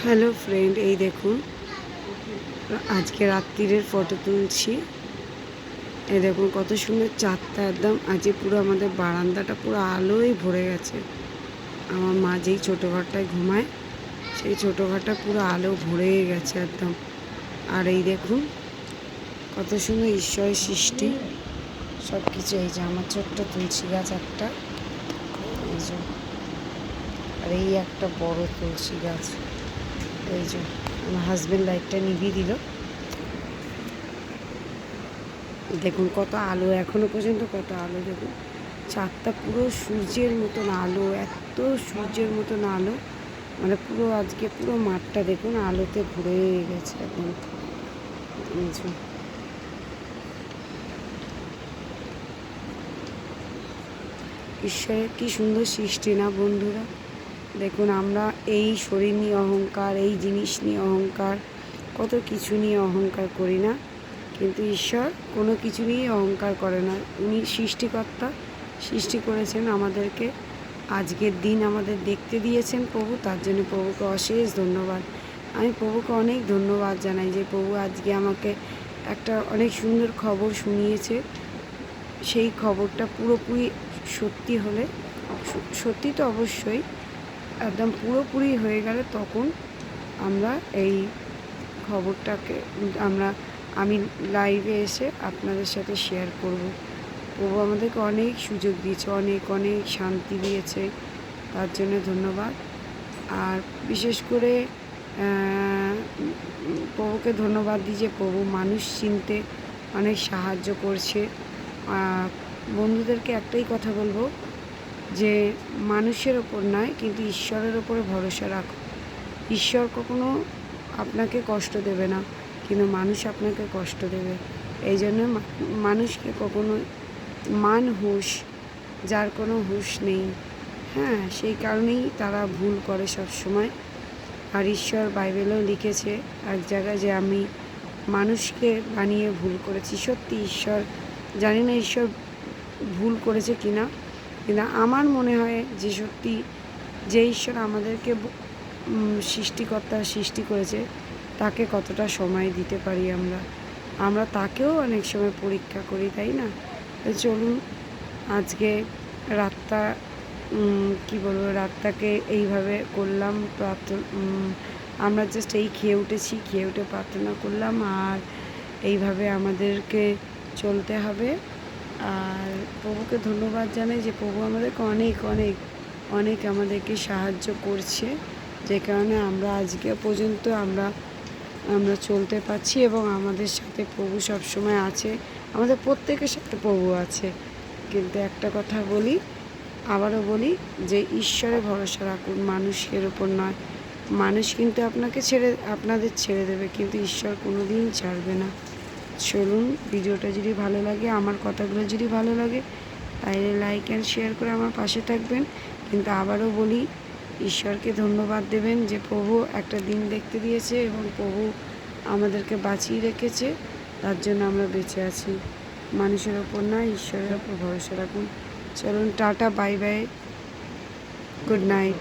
Hello friend, এই দেখুন আজকে রাত্রিরের ফটো তুলছি। এই দেখুন কত সুন্দর চাঁদটা, একদম আজকে পুরো আমাদের বারান্দাটা পুরো আলোয় ভরে গেছে। আমার মা যেই ছোটো ঘরটায় ঘুমায় সেই ছোটো ঘরটা পুরো আলো ভরে গেছে একদম। আর এই দেখুন কত সুন্দর ঈশ্বরের সৃষ্টি সব কিছু। এই যে আমার ছোট্ট তুলসী গাছ একটা, এই যে, আর এই একটা বড় তুলসী গাছ। এই যে আমার হাজব্যান্ড লাইটটা নিভিয়ে দিল। দেখুন কত আলো, এখনো পর্যন্ত কত আলো। দেখুন চাঁদটা পুরো সূর্যের মতন আলো, এত সূর্যের মতন আলো, মানে পুরো আজকে পুরো মাঠটা দেখুন আলোতে ভরে গেছে একদম। ঈশ্বরের কি সুন্দর সৃষ্টি না বন্ধুরা। দেখুন আমরা এই শরীর নিয়ে অহংকার, এই জিনিস নিয়ে অহংকার, কত কিছু নিয়ে অহংকার করি না, কিন্তু ঈশ্বর কোনো কিছু নিয়ে অহংকার করে না। উনি সৃষ্টিকর্তা, সৃষ্টি করেছেন আমাদেরকে, আজকের দিন আমাদের দেখতে দিয়েছেন প্রভু, তার জন্য প্রভুকে অশেষ ধন্যবাদ। আমি প্রভুকে অনেক ধন্যবাদ জানাই যে প্রভু আজকে আমাকে একটা অনেক সুন্দর খবর শুনিয়েছে। সেই খবরটা পুরোপুরি সত্যি হলে, সত্যি তো অবশ্যই, একদম পুরোপুরি হয়ে গেলে তখন আমরা এই খবরটাকে আমি লাইভে এসে আপনাদের সাথে শেয়ার করব। প্রভু আমাদেরকে অনেক সুযোগ দিয়েছে, অনেক অনেক শান্তি দিয়েছে, তার জন্য ধন্যবাদ। আর বিশেষ করে প্রভুকে ধন্যবাদ দিই যে প্রভু মানুষ চিনতে অনেক সাহায্য করছে। বন্ধুদেরকে একটাই কথা বলবো যে মানুষের ওপর নয় কিন্তু ঈশ্বরের ওপরে ভরসা রাখো। ঈশ্বর কখনো আপনাকে কষ্ট দেবে না, কিন্তু মানুষ আপনাকে কষ্ট দেবে। এই জন্য মানুষকে কখনো হুঁশ, যার কোনো হুঁশ নেই, হ্যাঁ, সেই কারণেই তারা ভুল করে সব সময়। আর ঈশ্বর বাইবেলেও লিখেছে এক জায়গায় যে আমি মানুষকে বানিয়ে ভুল করেছি। সত্যি ঈশ্বর, জানি না ঈশ্বর ভুল করেছে কিনা, কিন্তু আমার মনে হয় যে সত্যি যে ঈশ্বর আমাদেরকে সৃষ্টিকর্তা সৃষ্টি করেছে তাকে কতটা সময় দিতে পারি আমরা তাকেও অনেক সময় পরীক্ষা করি, তাই না? চলুন আজকে রাতটা কি বলবো, রাতটাকে এইভাবে করলাম। আমরা জাস্ট এই খেয়ে উঠে প্রার্থনা করলাম, আর এইভাবে আমাদেরকে চলতে হবে। আর প্রভুকে ধন্যবাদ জানাই যে প্রভু আমাদেরকে অনেক অনেক অনেক আমাদেরকে সাহায্য করছে, যে কারণে আমরা আজকে পর্যন্ত আমরা চলতে পারছি এবং আমাদের সাথে প্রভু সবসময় আছে, আমাদের প্রত্যেকের সাথে প্রভু আছে। কিন্তু একটা কথা বলি, আবারও বলি যে ঈশ্বরে ভরসা রাখুন, মানুষের ওপর নয়। মানুষ কিন্তু আপনাদের ছেড়ে দেবে, কিন্তু ঈশ্বর কোনো দিন ছাড়বে না। চলুন, ভিডিওটা যদি ভালো লাগে, আমার কথাগুলো যদি ভালো লাগে, তাহলে লাইক অ্যান্ড শেয়ার করে আমার পাশে থাকবেন। কিন্তু আবারও বলি, ঈশ্বরকে ধন্যবাদ দেবেন যে প্রভু একটা দিন দেখতে দিয়েছে এবং প্রভু আমাদেরকে বাঁচিয়ে রেখেছে, তার জন্য আমরা বেঁচে আছি। মানুষের ওপর না, ঈশ্বরের ওপর ভরসা রাখুন। চলুন, tata, bye bye, good night.